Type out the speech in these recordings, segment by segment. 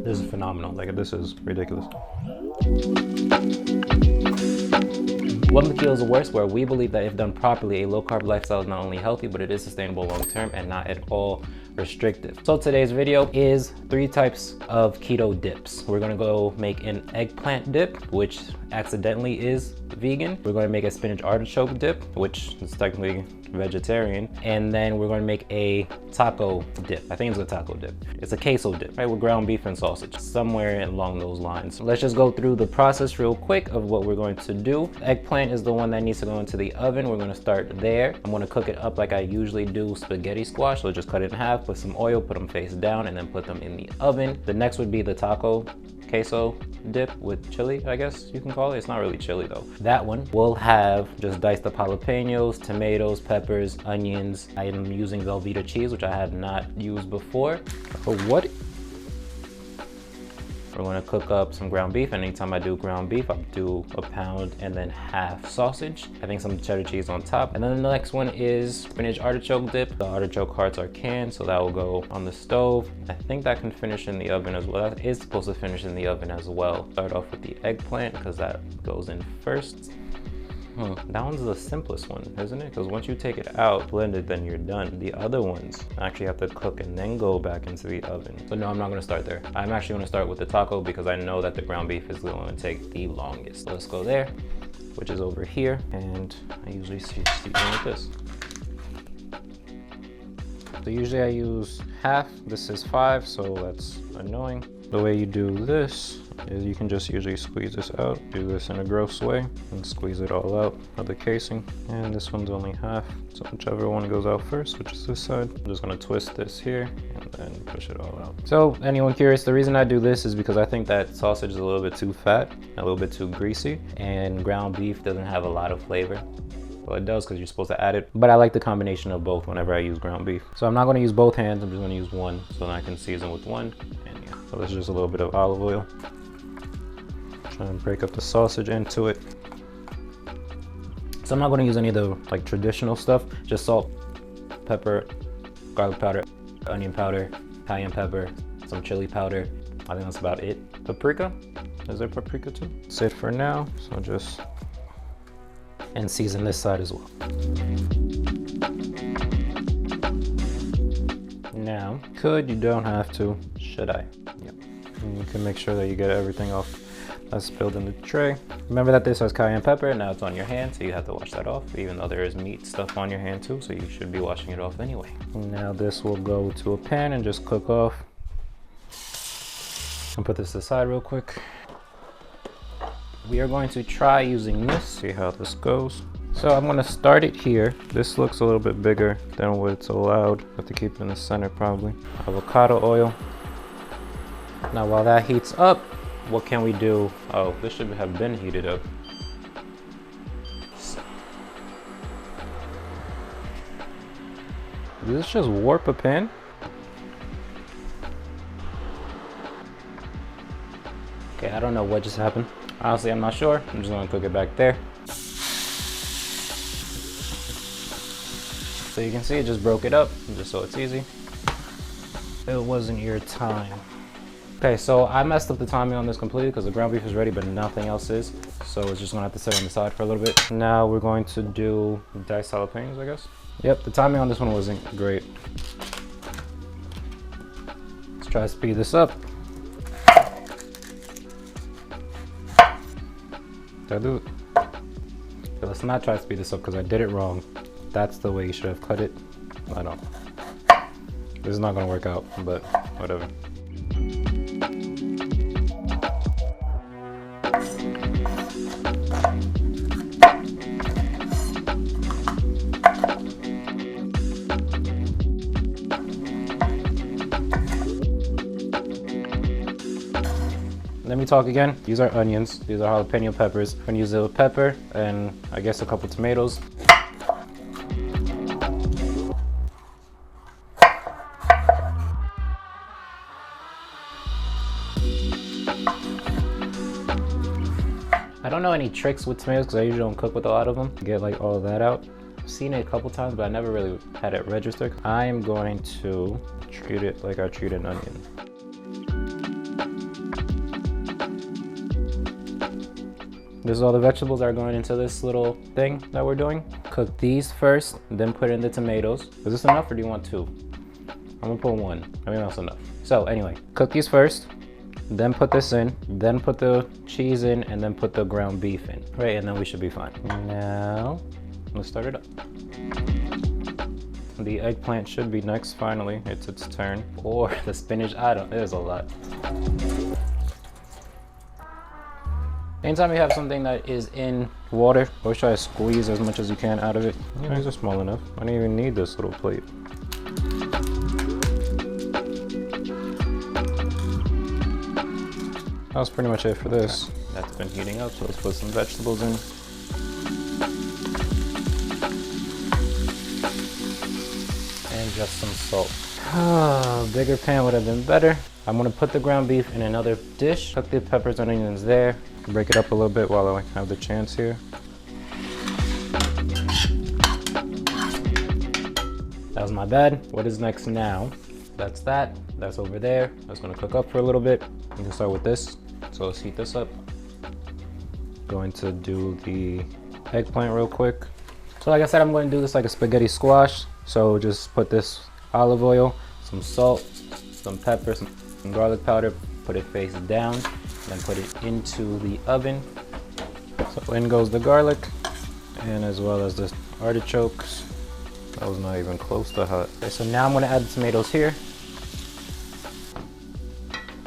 This is phenomenal. Like, this is ridiculous. What feels worse, where we believe that if done properly, a low-carb lifestyle is not only healthy, but it is sustainable long-term and not at all restrictive. So today's video is 3 types of keto dips. We're gonna go make an eggplant dip, which accidentally is vegan. We're gonna make a spinach artichoke dip, which is technically vegetarian. And then we're gonna make a taco dip. I think it's a taco dip. It's a queso dip, right? With ground beef and sausage, somewhere along those lines. Let's just go through the process real quick of what we're going to do. Eggplant is the one that needs to go into the oven. We're gonna start there. I'm gonna cook it up like I usually do spaghetti squash. So just cut it in half, put some oil, put them face down, and then put them in the oven. The next would be the taco queso dip with chili, I guess you can call it. It's not really chili though. That one will have just diced up jalapenos, tomatoes, peppers, onions. I am using Velveeta cheese, which I have not used before. Oh, what? We're gonna cook up some ground beef. Anytime I do ground beef, I'll do a pound and then half sausage. I think some cheddar cheese on top. And then the next one is spinach artichoke dip. The artichoke hearts are canned, so that will go on the stove. I think that can finish in the oven as well. That is supposed to finish in the oven as well. Start off with the eggplant because that goes in first. That one's the simplest one, isn't it? Because once you take it out, blend it, then you're done. The other ones actually have to cook and then go back into the oven. So no, I'm not gonna start there. I'm actually gonna start with the taco because I know that the ground beef is going to take the longest. So let's go there, which is over here. And I usually season with this. So usually I use half. This is 5, so that's annoying. The way you do this is you can just usually squeeze this out, do this in a gross way, and squeeze it all out of the casing. And this one's only half, so whichever one goes out first, which is this side, I'm just gonna twist this here and then push it all out. So anyone curious, the reason I do this is because I think that sausage is a little bit too fat, a little bit too greasy, and ground beef doesn't have a lot of flavor. Well, it does because you're supposed to add it, but I like the combination of both whenever I use ground beef. So I'm not gonna use both hands, I'm just gonna use one, so then I can season with one. And yeah, so this is just a little bit of olive oil. Try and break up the sausage into it. So I'm not gonna use any of the like traditional stuff, just salt, pepper, garlic powder, onion powder, cayenne pepper, some chili powder. I think that's about it. Paprika, is there paprika too? That's it for now, so just, and season this side as well. Now, you don't have to, should I? Yep. And you can make sure that you get everything off that's spilled in the tray. Remember that this has cayenne pepper, now it's on your hand, so you have to wash that off, even though there is meat stuff on your hand too, so you should be washing it off anyway. Now this will go to a pan and just cook off. I'll put this aside real quick. We are going to try using this, see how this goes. So I'm gonna start it here. This looks a little bit bigger than what's allowed. Have to keep it in the center probably. Avocado oil. Now while that heats up, what can we do? Oh, this should have been heated up. Did this just warp a pan? Okay, I don't know what just happened. Honestly, I'm not sure. I'm just gonna cook it back there. So you can see it just broke it up, just so it's easy. It wasn't your time. Okay, so I messed up the timing on this completely because the ground beef is ready, but nothing else is. So it's just gonna have to sit on the side for a little bit. Now we're going to do diced jalapenos, I guess. Yep, the timing on this one wasn't great. Let's try to speed this up. Did I do it? Okay, let's not try to speed this up because I did it wrong. That's the way you should have cut it. I don't. This is not gonna work out, but whatever. Let me talk again. These are onions. These are jalapeno peppers. I'm gonna use a pepper and I guess a couple tomatoes. I don't know any tricks with tomatoes because I usually don't cook with a lot of them. Get like all of that out. I've seen it a couple times, but I never really had it register. I am going to try Treat it like I treat an onion. This is all the vegetables that are going into this little thing that we're doing. Cook these first, then put in the tomatoes. Is this enough or do you want 2? I'm gonna put 1. I mean, that's enough. So anyway, cook these first, then put this in, then put the cheese in, and then put the ground beef in. Right, and then we should be fine. Now, let's start it up. The eggplant should be next, finally. It's its turn. Or the spinach, there's a lot. Anytime you have something that is in water, always try to squeeze as much as you can out of it. Yeah, these are small enough. I don't even need this little plate. That was pretty much it for this. Okay. That's been heating up, so let's put some vegetables in. And just some salt. Bigger pan would have been better. I'm gonna put the ground beef in another dish. Cook the peppers and onions there. Break it up a little bit while I have the chance here. That was my bad. What is next now? That's that. That's over there. That's gonna cook up for a little bit. We can start with this. So let's heat this up. Going to do the eggplant real quick. So like I said, I'm going to do this like a spaghetti squash. So just put this olive oil, some salt, some pepper, some garlic powder, put it face down, then put it into the oven. So in goes the garlic, and as well as the artichokes. That was not even close to hot. Okay, so now I'm gonna add the tomatoes here.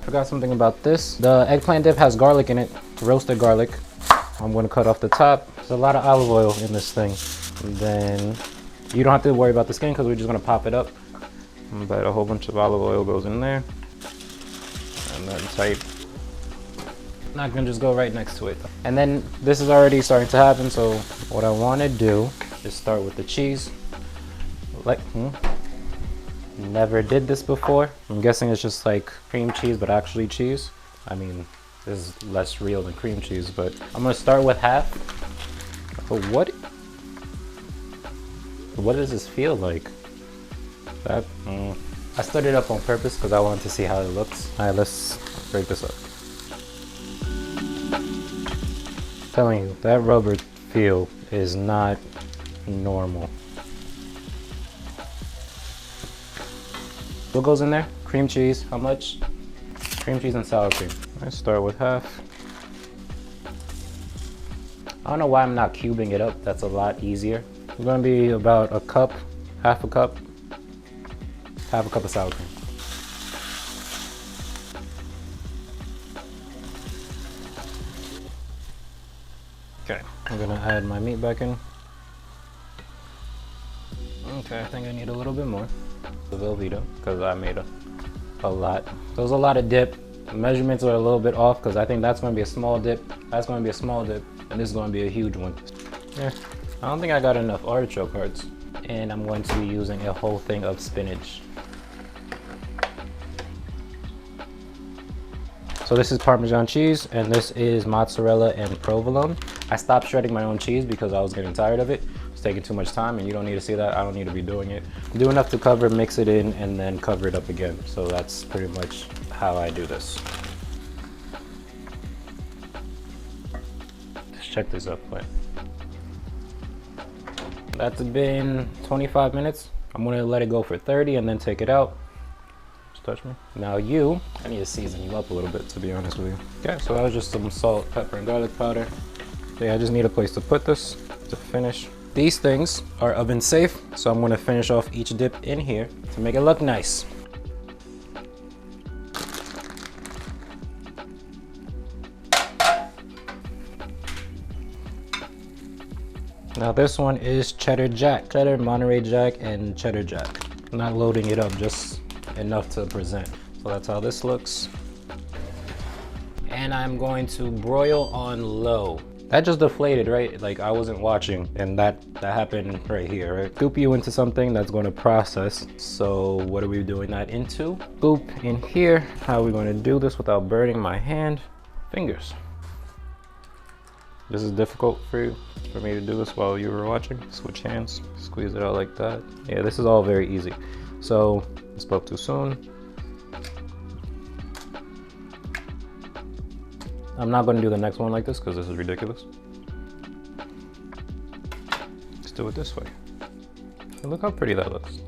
Forgot something about this. The eggplant dip has garlic in it, roasted garlic. I'm gonna cut off the top. There's a lot of olive oil in this thing. And then you don't have to worry about the skin because we're just gonna pop it up. But a whole bunch of olive oil goes in there. And then tight. Not gonna just go right next to it. And then this is already starting to happen, so what I wanna do is start with the cheese. Never did this before. I'm guessing it's just like cream cheese, but actually cheese. I mean, this is less real than cream cheese, but I'm gonna start with half. But what does this feel like? I stirred it up on purpose because I wanted to see how it looks. All right, let's break this up. I'm telling you, that rubber feel is not normal. What goes in there? Cream cheese. How much? Cream cheese and sour cream. Let's start with half. I don't know why I'm not cubing it up. That's a lot easier. It's gonna be about a cup, half a cup of sour cream. Okay, I'm gonna add my meat back in. Okay, I think I need a little bit more. The Velveeta, because I made a lot. There's a lot of dip. The measurements are a little bit off because I think that's going to be a small dip, that's going to be a small dip, and this is going to be a huge one. Yeah, I don't think I got enough artichoke hearts. And I'm going to be using a whole thing of spinach. So this is Parmesan cheese, and this is mozzarella and provolone. I stopped shredding my own cheese because I was getting tired of it. It's taking too much time, and you don't need to see that. I don't need to be doing it. Do enough to cover, mix it in, and then cover it up again. So that's pretty much how I do this. Let's check this up quick. That's been 25 minutes. I'm gonna let it go for 30 and then take it out. Touch me. Now I need to season you up a little bit, to be honest with you. Okay, so that was just some salt, pepper, and garlic powder. Okay, I just need a place to put this to finish. These things are oven safe, so I'm gonna finish off each dip in here to make it look nice. Now this one is cheddar jack. Cheddar, Monterey Jack, and cheddar jack. I'm not loading it up, just enough to present. So that's how this looks. And I'm going to broil on low. That just deflated, right? Like I wasn't watching, and that happened right here, right? Scoop you into something that's going to process. So what are we doing that into? Scoop in here. How are we going to do this without burning my hand? Fingers. This is difficult for me to do this while you were watching. Switch hands, squeeze it out like that. Yeah, this is all very easy. So I spoke too soon. I'm not going to do the next one like this because this is ridiculous. Let's do it this way. And look how pretty that looks.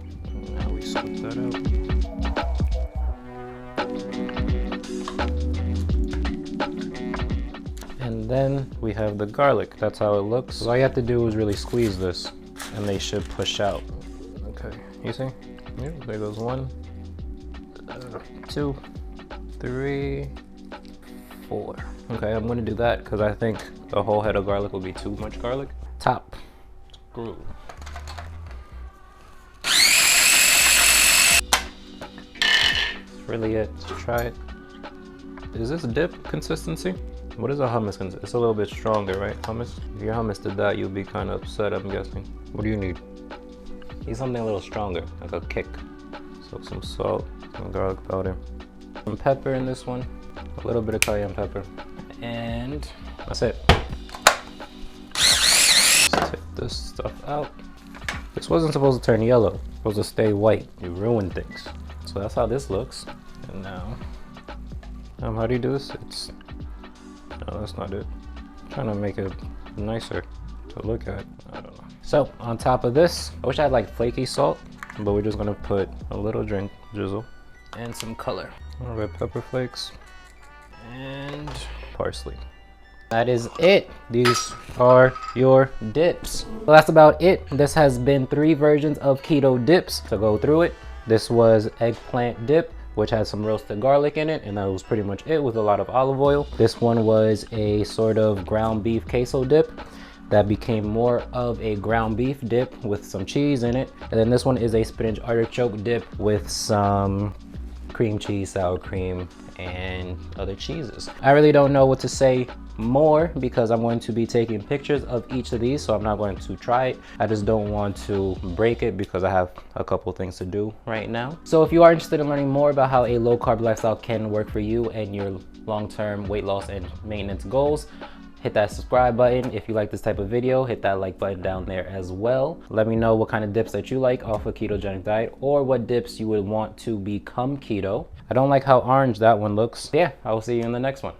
Now we scoop that out. And then we have the garlic. That's how it looks. So all you have to do is really squeeze this and they should push out. Okay, you see? Yeah, there goes 1, 2, 3, 4. Okay, I'm gonna do that because I think the whole head of garlic will be too much garlic. Top screw. That's really it. Let's try it. Is this dip consistency? What is a hummus consistency? It's a little bit stronger, right? Hummus? If your hummus did that, you'll be kind of upset, I'm guessing. What do you need? Need something a little stronger, like a kick. So some salt, some garlic powder, some pepper in this one, a little bit of cayenne pepper, and that's it. Let's take this stuff out. This wasn't supposed to turn yellow, it's supposed to stay white. You ruined things. So that's how this looks. And now, how do you do this? No, that's not it. I'm trying to make it nicer to look at. I don't know. So on top of this, I wish I had like flaky salt, but we're just gonna put a little drizzle and some color. Red pepper flakes and parsley. That is it. These are your dips. Well, that's about it. This has been 3 versions of keto dips. To go through it, this was eggplant dip, which had some roasted garlic in it, and that was pretty much it with a lot of olive oil. This one was a sort of ground beef queso dip that became more of a ground beef dip with some cheese in it. And then this one is a spinach artichoke dip with some cream cheese, sour cream, and other cheeses. I really don't know what to say more because I'm going to be taking pictures of each of these, so I'm not going to try it. I just don't want to break it because I have a couple things to do right now. So if you are interested in learning more about how a low carb lifestyle can work for you and your long-term weight loss and maintenance goals, hit that subscribe button. If you like this type of video, hit that like button down there as well. Let me know what kind of dips that you like off a ketogenic diet or what dips you would want to become keto. I don't like how orange that one looks. Yeah, I will see you in the next one.